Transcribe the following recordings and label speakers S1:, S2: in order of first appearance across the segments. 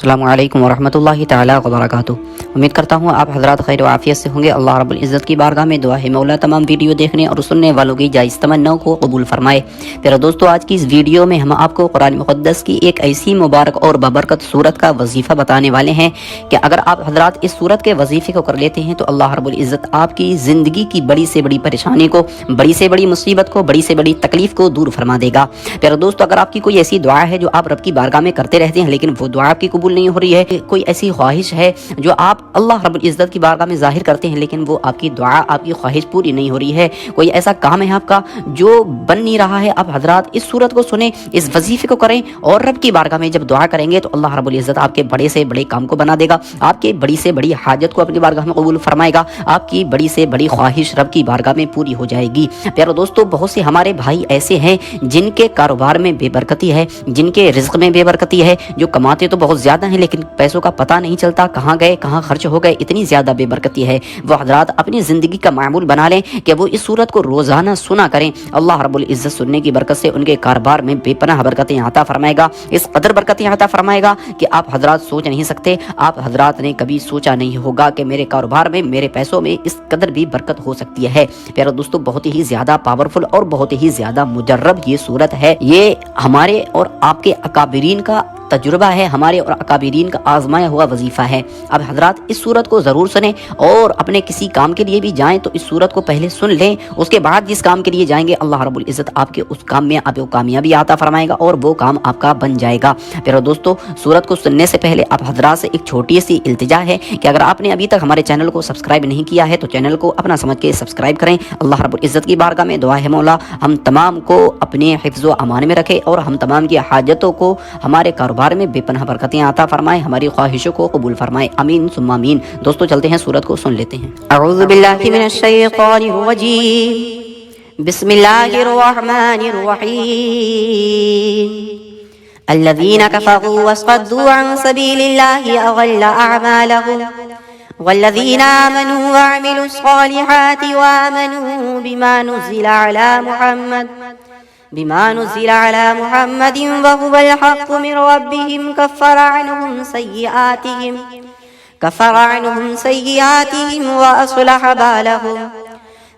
S1: अस्सलामु अलैकुम वरहमतुल्लाहि ताला वबरकातुहू। उम्मीद करता हूँ आप हज़रात खैर आफ़ियत से होंगे। अल्लाह रब्बुल इज़्ज़त की बारगाह में दुआ है मौला तमाम वीडियो देखने और सुनने वालों की जायज़ तमन्नाओं को कबूल फरमाए। प्यारे दोस्तों, आज की इस वीडियो में हम आपको कुरान मुक़द्दस की एक ऐसी मुबारक और बबरकत सूरत का वजीफ़ा बताने वाले हैं कि अगर आप हज़रात इस सूरत के वजीफ़े को कर लेते हैं तो अल्लाह रब्बुल इज़्ज़त आपकी ज़िंदगी की बड़ी से बड़ी परेशानी को, बड़ी से बड़ी मुसीबत को, बड़ी से बड़ी तकलीफ़ को दूर फरमा देगा। प्यारे दोस्तों, अगर आपकी कोई ऐसी दुआ है जो आप रब की बारगाह में करते रहते हैं लेकिन वो दुआ आपकी कबूल नहीं हो रही है, कोई ऐसी ख्वाहिश है जो आप अल्लाह रब्बुल इज़्ज़त की बारगाह में ज़ाहिर करते हैं लेकिन वो आपकी दुआ, आपकी ख्वाहिश पूरी नहीं हो रही है, कोई ऐसा काम है आपका जो बन नहीं रहा है, आप हज़रात इस सूरत को सुने, इस वजीफ़े को करें और रब की बारगाह में जब दुआ करेंगे तो अल्लाह रब्बुल इज़्ज़त आपके बड़े से बड़े काम को बना देगा, आपके बड़ी से बड़ी हाजत को अपनी बारगाह में कबूल फरमाएगा, आपकी बड़ी से बड़ी ख्वाहिश रब की बारगाह में पूरी हो जाएगी। प्यारे दोस्तों, बहुत से हमारे भाई ऐसे हैं जिनके कारोबार में बेबरकती है, जिनके रिज़्क़ में बेबरकती है, जो कमाते तो बहुत ज़्यादा हैं लेकिन पैसों का पता नहीं चलता, कहाँ गए कहाँ खर्च हो गए, इतनी ज़्यादा बेबरकती है। वो हज़रात अपनी ज़िंदगी का मामूल बना लें कि वो इस सूरत को रोज़ाना सुना करें। अल्लाह रब्बुल इज़्ज़त सुनने की बरकत से उनके कारोबार में बेपनाह बरकतें अता फरमाएगा, इस कदर बरकतें अता फरमाएगा कि आप हज़रात सोच नहीं सकते। आप हज़रात ने कभी सोचा नहीं होगा कि मेरे कारोबार में, मेरे पैसों में इस कदर भी बरकत हो सकती है। प्यारे दोस्तों, बहुत ही ज़्यादा पावरफुल और बहुत ही ज़्यादा मुजर्रब ये सूरत है। ये हमारे और आपके अकाबिरीन का तजुर्बा है, हमारे और अकाबिरीन का आजमाया हुआ वजीफ़ा है। अब हज़रात इस सूरत को ज़रूर सुने और अपने किसी काम के लिए भी जाएं तो इस सूरत को पहले सुन लें, उसके बाद जिस काम के लिए जाएंगे अल्लाह रब्बुल इज़्ज़त आपके उस काम में आपको कामयाबी अता फरमाएगा और वो काम आपका बन जाएगा। प्यारे दोस्तों, सूरत को सुनने से पहले आप हज़रात से एक छोटी सी इल्तिजा है कि अगर आपने अभी तक हमारे चैनल को सब्सक्राइब नहीं किया है तो चैनल को अपना समझ के सब्सक्राइब करें। अल्लाह रब्बुल इज़्ज़त की बारगाह में दुआ है मौला हम तमाम को अपने हिफ्ज़ व अमान में रखे और हम तमाम की हाजतों को, हमारे कारोबार में बेपनाह बरकतें अता फरमाए, हमारी ख्वाहिशों को कबूल फरमाए। आमीन सुम्मा आमीन। दोस्तों, चलते हैं सूरत को सुन लेते हैं। अऊज़ु बिल्लाहि मिनश शैतानिर रजीम, बिस्मिल्लाहिर रहमानिर रहीम। अल्लज़ीना कफ़रू वसद्दू अन सबीलिल्लाहि अज़ल्ल अअमालहुम वल्लज़ीना आमनू वअमिलुस सालिहाति वआमनू बिमा नुज़िला अला मुहम्मदिन वहुवल हक़्क़ु मिन रब्बिहिम कफ़्फ़र अन्हुम सय्यिआतिहिम व अस्लह बालहुम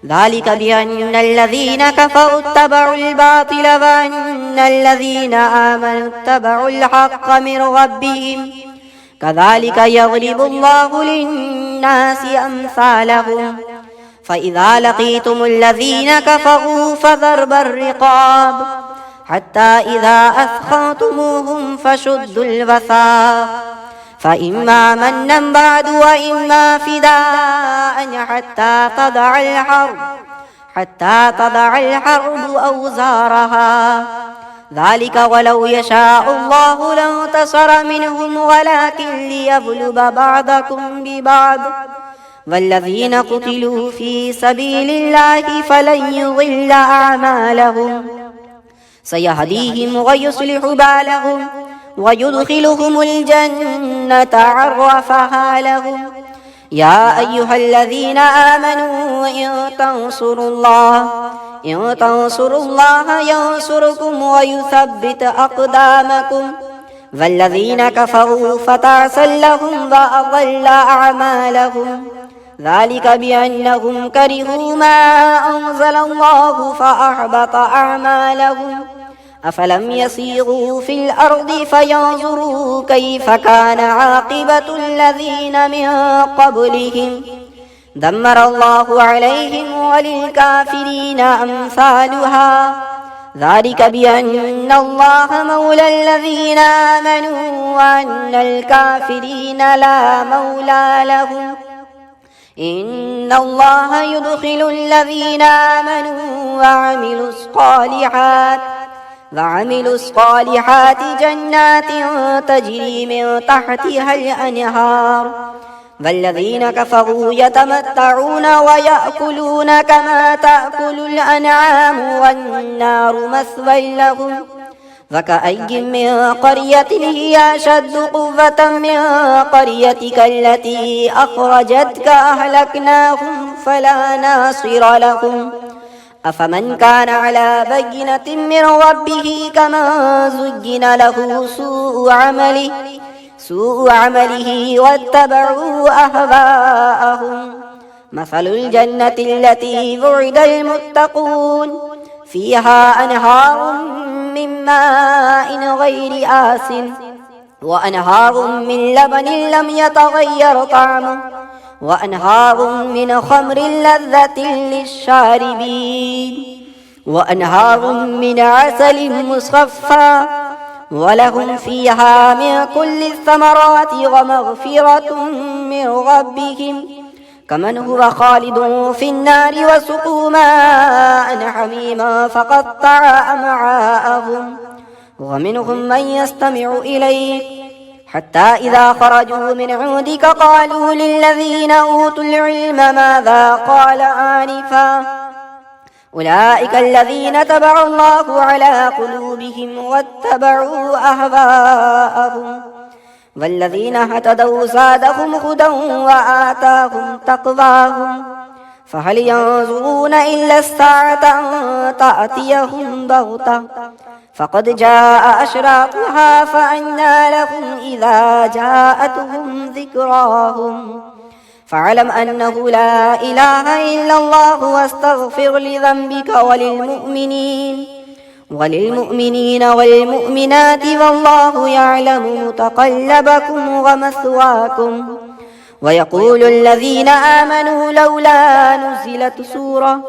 S1: ज़ालिका बिअन्नल्लज़ीना कफ़रू इत्तबउल बातिल व अन्नल्लज़ीना आमनू इत्तबउल हक़्क़ मिन रब्बिहिम कज़ालिका यज़रिबुल्लाहु लिन्नासि अम्सालहुम फ़इज़ा लक़ीतुमुल्लज़ीन कफ़रू फ़ज़रब अर्रिक़ाब हत्ता इज़ा अस्ख़न्तुमूहुम फ़शुद्दुल वसाक़ फ़इम्मा मन्नन बअदु व इम्मा फ़िदाअन हत्ता तदअल हर्ब औज़ारहा ज़ालिका वलौ यशाअल्लाहु लंतसर मिनहुम वलाकिन लियब्लुव बअदकुम बिबअद वल्लज़ीना क़ुतिलू फ़ी सबीलिल्लाहि फ़लन युज़िल्ल अअमालहुम सयहदीहिम व युस्लिहु बालहुम व युदख़िलुहुमुल जन्नत अर्रफ़हा लहुम या अय्युहल्लज़ीना आमनू इन तंसुरुल्लाह यंसुरकुम व युथब्बित अक़दामकुम वल्लज़ीना कफ़रू फ़तअसल लहुम व अज़ल्ल अअमालहुम ज़ालिका बिअन्नहुम करिहू मा अंज़लल्लाहु फ़अहबत अअमालहुम अफ़लम यसीरू फ़िल अर्दि फ़यंज़ुरू कैफ़ कान आक़िबतुल्लज़ीना मिन क़ब्लिहिम दम्मरल्लाहु अलैहिम वलिलकाफ़िरीना अम्सालुहा ज़ालिका बिअन्नल्लाह मौलल्लज़ीना आमनू व अन्नल काफ़िरीना ला मौला लहुम इन्नल्लाह युदख़िलुल्लज़ीना आमनू वअमिलुस सालिहाति जन्नातिन तजरी मिन तहतिहल अन्हार वल्लज़ीना कफ़रू यतमत्तऊन व यअकुलून कमा तअकुलुल अनआमु वन्नारु मस्वन लहुम वकअय्यिन मिन क़र्यतिन हिय अशद्दु क़ुव्वतन मिन क़र्यतिक अल्लती अख़रजतक अहलकनाहुम फला नासिर लहुम अफ़मन कान अला बय्यिनतिन मिन रब्बिहि कमन ज़ुय्यिन लहु
S2: سوء عمله واتبعوا أهواءهم. مثل الجنة التي وعد المتقون فيها أنهار من ماء غير آسن وأنهار من لبن لم يتغير طعمه وأنهار من خمر لذة للشاربين وأنهار من عسل مصفى ولهم فيها من كل الثمرات ومغفرة من ربهم كمن هو خالد في النار وسقوا ماء حميما فقطع أمعاءهم ومنهم من يستمع إليك حتى إذا خرجوا من عندك قالوا للذين أوتوا العلم ماذا قال آنفا أولئك الذين تبع الله على قلوبهم واتبعوا أهواءهم والذين اهتدوا زادهم هدى وآتاهم تقواهم فهل ينظرون إلا الساعة أن تأتيهم بغتة فقد جاء أشراطها فأنى لهم إذا جاءتهم ذكراهم فاعلم أنه لا إله إلا الله واستغفر لذنبك وللمؤمنين والمؤمنات والله يعلم متقلبكم ومثواكم. ويقول الذين آمنوا لولا نزلت سورة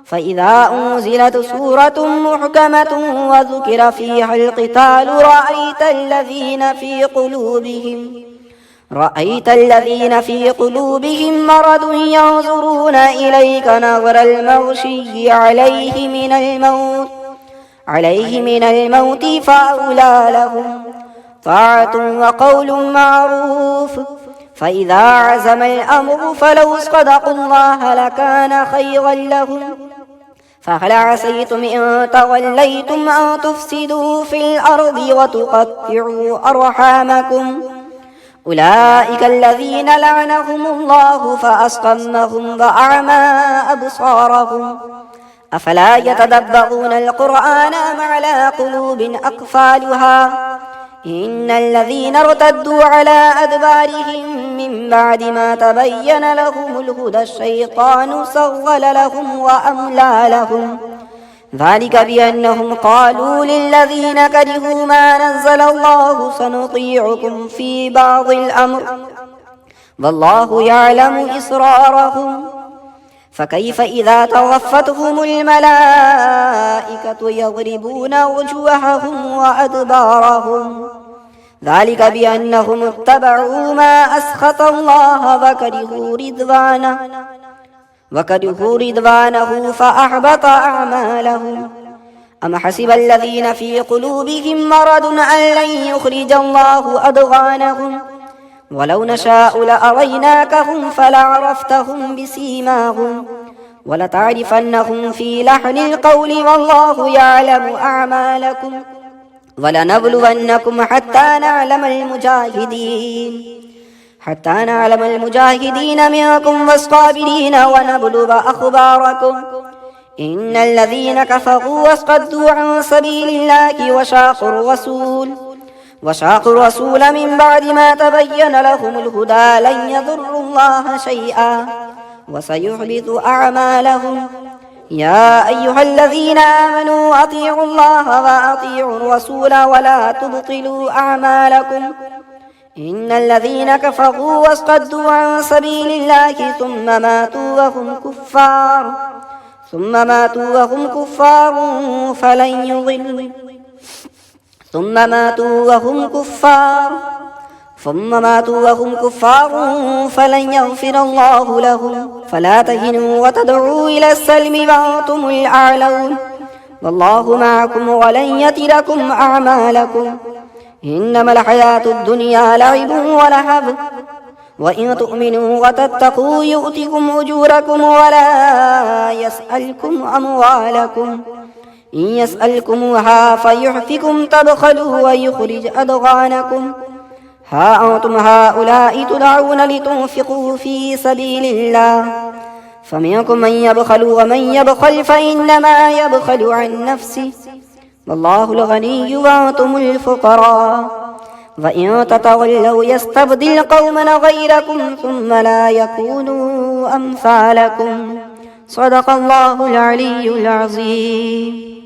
S2: فإذا أنزلت سورة محكمة وذكر فيها القتال رأيت الذين في قلوبهم مرض ينظرون إليك نظر المغشي عليه من الموت فأولى لهم طاعة وقول معروف فإذا عزم الأمر فلو صدقوا الله لكان خيرا لهم فهل عسيتم إن توليتم أن تفسدوا في الأرض وتقطعوا أرحامكم أولئك الذين لعنهم الله فأصمهم وأعمى أبصارهم أفلا يتدبرون القرآن أم على قلوب أقفالها إن الذين ارتدوا على أدبارهم من بعد ما تبين لهم الهدى الشيطان سول لهم وأملى لهم ذلك بأنهم قالوا للذين كرهوا ما نزل الله سنطيعكم في بعض الأمر والله يعلم إسرارهم فكيف إذا توفتهم الملائكة يضربون وجوههم وأدبارهم ذلك بأنهم اتبعوا ما أسخط الله وكرهوا رضوانه فأحبط أعمالهم. أم حسب الذين في قلوبهم مرض أن لن يخرج الله أضغانهم ولو نشاء لأريناكهم فلعرفتهم بسيماهم ولتعرفنهم في لحن القول والله يعلم أعمالكم ولنبلونكم حتى نعلم المجاهدين منكم والصابرين ونبلو أخباركم إن الذين كفروا وصدوا عن سبيل الله وشاقوا الرسول من بعد ما تبين لهم الهدى لن يضروا الله شيئا وسيحبط أعمالهم. يا أيها الذين آمنوا أطيعوا الله وأطيعوا الرسول ولا تبطلوا أعمالكم إن الذين كفروا وصدوا عن سبيل الله ثم ماتوا وهم كفار فلن يغفر الله لهم فلا تهنوا وتدعوا إلى السلم وأنتم الأعلون والله معكم ولن يتركم أعمالكم إنما الحياة الدنيا لعب ولهب وإن تؤمنوا وتتقوا يؤتكم أجوركم ولا يسألكم أموالكم إن يسألكموها فيحفكم تبخلوا ويخرج أضغانكم ها أنتم هؤلاء تدعون لتنفقوا في سبيل الله فمنكم من يبخل ومن يبخل فإنما يبخل عن نفسه والله الغني وأنتم الفقراء وإن تتولوا يستبدل قوما غيركم ثم لا يكونوا أمثالكم صدق الله العلي العظيم.